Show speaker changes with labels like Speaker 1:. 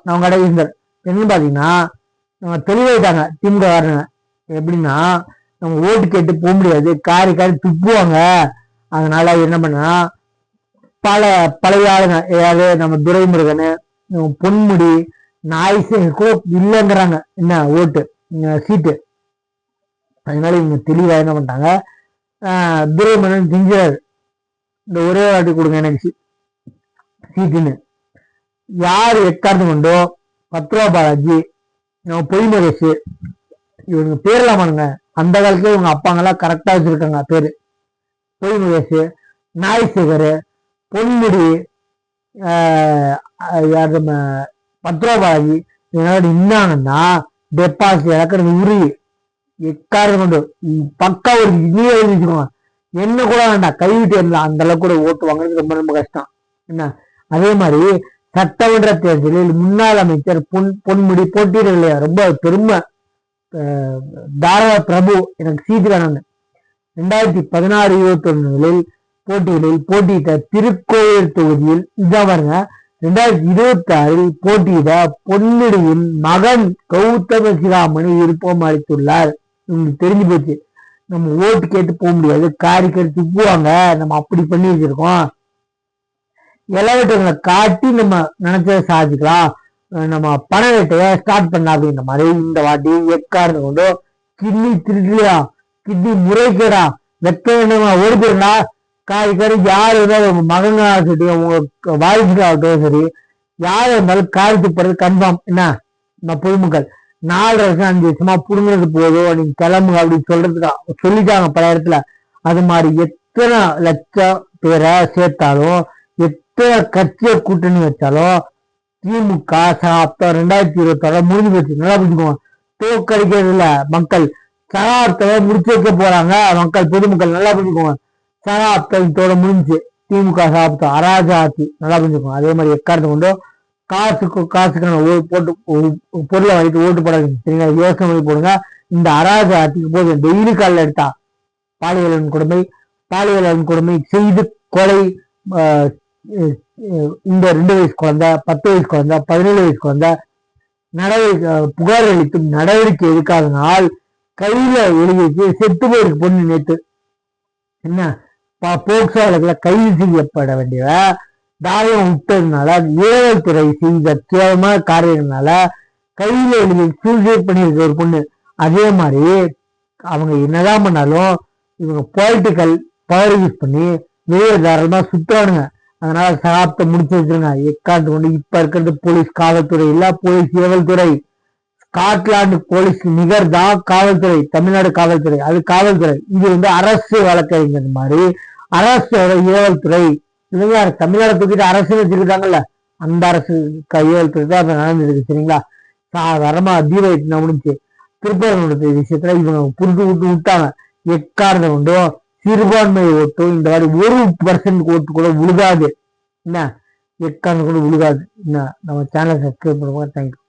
Speaker 1: நம்ம கடைசிந்தர் என்னன்னு பாத்தீங்கன்னா நம்ம தெளிவாயிட்டாங்க திமுக காரணங்க. எப்படின்னா நம்ம ஓட்டு கேட்டு போக முடியாது, காரி துப்புவாங்க. அதனால என்ன பண்ணா பழைய ஆளுங்க, ஏதாவது நம்ம துரைமுருகன், பொன்முடி, நாய்ஸ் கூட இல்லைங்கிறாங்க என்ன ஓட்டு சீட்டு. அதனால இவங்க தெளிவா என்ன பண்ணிட்டாங்க, துரைமுருகன் செஞ்சாரு, இந்த ஒரே வாட்டி கொடுங்க எனக்கு சீட்டுன்னு. யாரு எக்காரணம் கொண்டோ 10 ரூபா பாலாஜி, பொய்மகேஷ், இவங்க பேர்லாம் பண்ணுங்க. அந்த காலத்துல இவங்க அப்பாங்கெல்லாம் கரெக்டா வச்சிருக்காங்க பேரு. பொய்மகேஷ், நாய்சேகர், பொன்முடி, யார் 10 ரூபா பாலாஜி, இதனால இன்னாங்கன்னா டெபாசிட் இழக்கிறது உரி. எக்காரணம் கொண்டு பக்கா ஒரு இனிய எழுதிச்சுக்கோங்க. என்ன கூட வேண்டாம், கைவிட்டு இருந்தா அந்த அளவுக்கு கூட ஓட்டு வாங்குறது ரொம்ப ரொம்ப கஷ்டம் என்ன. அதே மாதிரி சட்டமன்ற தேர்தலில் முன்னாள் அமைச்சர் பொன்முடி போட்டியிடலையா, ரொம்ப பெருமை. தாராள பிரபு எனக்கு சீட்டு வேணும்னு 2016-21 போட்டியிட்ட திருக்கோயில் தொகுதியில் இதான் பாருங்க. 2026 போட்டியிட பொன்முடியின் மகன் கௌதம சிகாமணி விருப்பம் அளித்துள்ளார். உங்களுக்கு தெரிஞ்சு போச்சு, நம்ம ஓட்டு கேட்டு போக முடியாது, காரி கருத்து துப்புவாங்க. நம்ம அப்படி பண்ணி வச்சிருக்கோம். எலவேட்டர்களை காட்டி நம்ம நினைச்சதை சாதிக்கலாம், நம்ம பண வேட்டையை ஸ்டார்ட் பண்ணலாம் அப்படின்ற மாதிரி இந்த வாட்டி எக்காரணம் கொண்டு கிட்னி திருடலையா, கிட்னி முறைகேடா, வெக்க வேண்டுமா, ஓடி போயிருந்தா காரி யாரு இருந்தாலும் உங்க மகனாக சரி, உங்க வாரிசுக்காகட்டும் சரி, யாரு இருந்தாலும் காரி துப்புறது கன்ஃபார்ம் என்ன. பொதுமக்கள் 4 வருஷம் 5 வருஷமா புடுங்கிறது போதும், நீங்க கிளம்புங்க அப்படின்னு சொல்லிட்டாங்க பல இடத்துல. அது மாதிரி எத்தனை லட்சம் பேரை சேர்த்தாலும், எத்தனை கட்சியை கூட்டணி வச்சாலும் திமுக சகாப்தம் 2026 முடிஞ்சு போச்சு. நல்லா புரிஞ்சுக்கோங்க. தோக்கடிக்கிறது இல்ல மக்கள், சகாப்தத்தை முடிச்சு வைக்க போறாங்க மக்கள், பொதுமக்கள் நல்லா புரிஞ்சுக்கோங்க. சகாப்தத்தோட முடிஞ்சு திமுக சகாப்தம் அராஜ ஆட்சி, நல்லா புரிஞ்சுக்கோங்க. அதே மாதிரி எக்காரணத்தை கொண்டு காசுக்கான போட்டு பொருளை வாங்கிட்டு ஓட்டு போடாதீங்க சரிங்களா. யோசனை பண்ணி போடுங்க. இந்த அராஜ ஆட்சிக்கு போது டெய்லி காலில் எடுத்தா பாலியல் கொடுமை செய்து கொலை, இந்த 2 வயசு குழந்தை, 10 வயசு குழந்தை, 17 வயசு குழந்தை புகார் அளித்தும் நடவடிக்கை எடுக்காதனால் கையில எழுதி செத்து போயிருக்கு பொண்ணு. நேற்று என்ன போக்சோ வழக்குல கைது செய்யப்பட வேண்டிய தாயம் விட்டதுனால, ஏவல் துறை செய்த கேவலமான காரியங்களால கையில எழுதி சூசைட் பண்ணியிருக்க ஒரு பொண்ணு. அதே மாதிரி அவங்க என்னதான் பண்ணாலும் இவங்க பொலிட்டிக்கல் பவர் யூஸ் பண்ணி வெளியே தாராளமா சுத்துறானுங்க. அதனால சகாப்தம் முடிச்சு வச்சிருங்க எக்காந்து கொண்டு. இப்ப இருக்கிறது போலீஸ் காவல்துறை இல்ல, போலீஸ் ஏவல் துறை. ஸ்காட்லாந்து போலீஸ் நிகர் தான் காவல்துறை, தமிழ்நாடு காவல்துறை, அது காவல்துறை. இது அரசு வழக்கறிஞர் மாதிரி அரசோட ஏவல் துறை. இல்லைங்களா, தமிழ்நாடு தூக்கிட்டு அரசு வச்சிருக்காங்கல்ல, அந்த அரசு ஏவல் துறை தான் நடந்துருக்கு சரிங்களா. சாதாரணமா தீபாவளி முடிஞ்சு திருப்பரங்குன்ற விஷயத்துல இவங்க புரிஞ்சு விட்டாங்க. எக்காரணம் கொண்டும் சிறுபான்மை ஓட்டும் இந்த மாதிரி 1% ஓட்டு கூட விழுகாது என்ன. எக்காரணம் கூட விழுகாது என்ன. நம்ம சேனலை சப்ஸ்கிரைப் பண்ணுவோம். தேங்க்யூ.